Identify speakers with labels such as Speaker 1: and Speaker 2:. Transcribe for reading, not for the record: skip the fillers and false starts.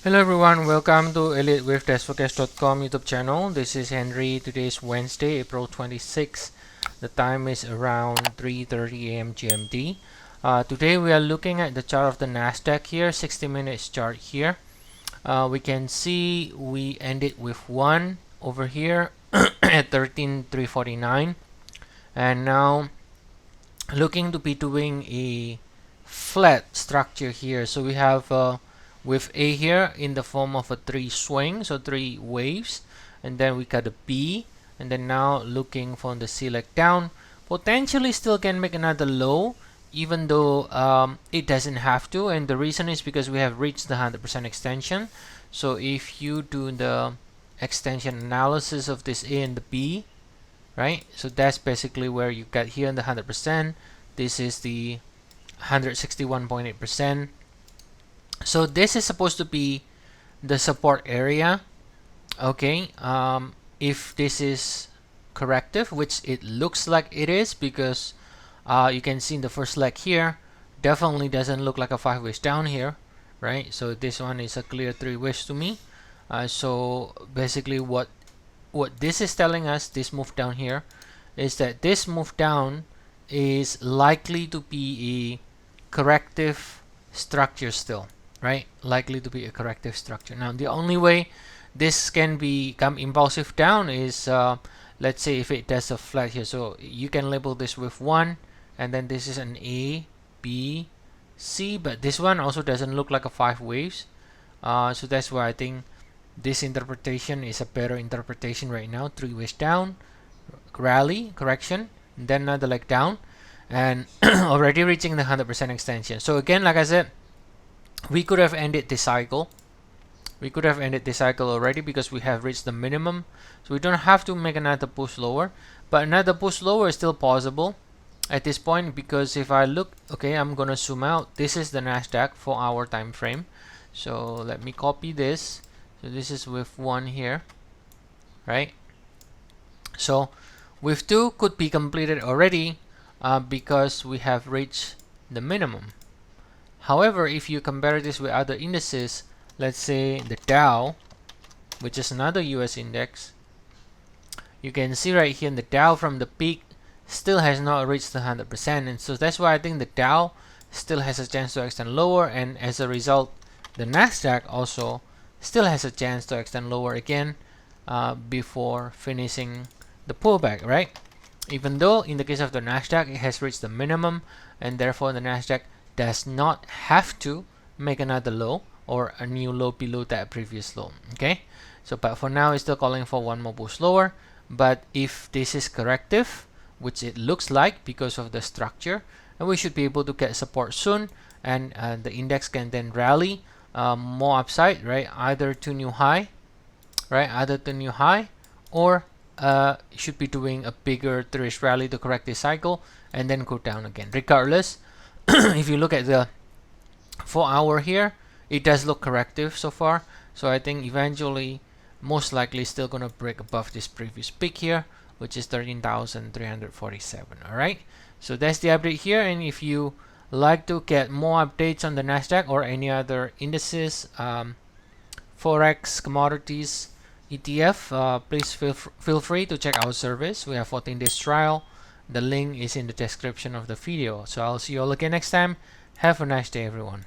Speaker 1: Hello everyone, welcome to Elliott Wave YouTube channel. This is Henry. Today is Wednesday, April 26. The time is around 3:30 a.m. GMT. Today we are looking at the chart of the Nasdaq here, 60 minutes chart here. We can see we ended with 1 over here at 13,349, and now looking to be doing a flat structure here. So we have with A here in the form of a 3 swings or 3 waves, and then we got a B, and then now looking for the select down, potentially still can make another low, even though it doesn't have to, and the reason is because we have reached the 100% extension. So if you do the extension analysis of this A and the B, right, so that's basically where you got here in the 100%. This is the 161.8%. So this is supposed to be the support area. Okay, if this is corrective, which it looks like it is, because you can see in the first leg here, definitely doesn't look like a 5 waves down here, right? So this one is a clear 3 waves to me. So basically what this is telling us, this move down here, is that this move down is likely to be a corrective structure still, right? Likely to be a corrective structure. Now the only way this can become impulsive down is let's say if it does a flat here, so you can label this with 1, and then this is an A, B, C, but this one also doesn't look like a 5 waves. So that's why I think this interpretation is a better interpretation right now. 3 waves down, rally, correction, and then another leg down, and already reaching the 100% extension. So again, like I said, we could have ended this cycle. We could have ended this cycle already because we have reached the minimum. So we don't have to make another push lower, but another push lower is still possible at this point, because if I look, okay, I'm gonna zoom out. This is the Nasdaq 4-hour time frame. So let me copy this. So this is with 1 here, right? So with 2 could be completed already because we have reached the minimum. However, if you compare this with other indices, let's say the Dow, which is another US index, you can see right here in the Dow from the peak still has not reached the 100%, and so that's why I think the Dow still has a chance to extend lower, and as a result the Nasdaq also still has a chance to extend lower again before finishing the pullback, right? Even though in the case of the Nasdaq it has reached the minimum, and therefore the Nasdaq does not have to make another low or a new low below that previous low. Okay, so but for now it's still calling for one more push lower. But if this is corrective, which it looks like because of the structure, and we should be able to get support soon, and the index can then rally more upside, right? Either to new high, right? Either to new high, or should be doing a bigger 3-ish rally to correct this cycle and then go down again. Regardless, if you look at the 4-hour here, it does look corrective so far. So I think eventually, most likely, still gonna break above this previous peak here, which is 13,347. All right. So that's the update here. And if you like to get more updates on the Nasdaq or any other indices, Forex, Commodities, ETF, please feel free to check our service. We have 14 days trial. The link is in the description of the video. So I'll see you all again next time. Have a nice day, everyone.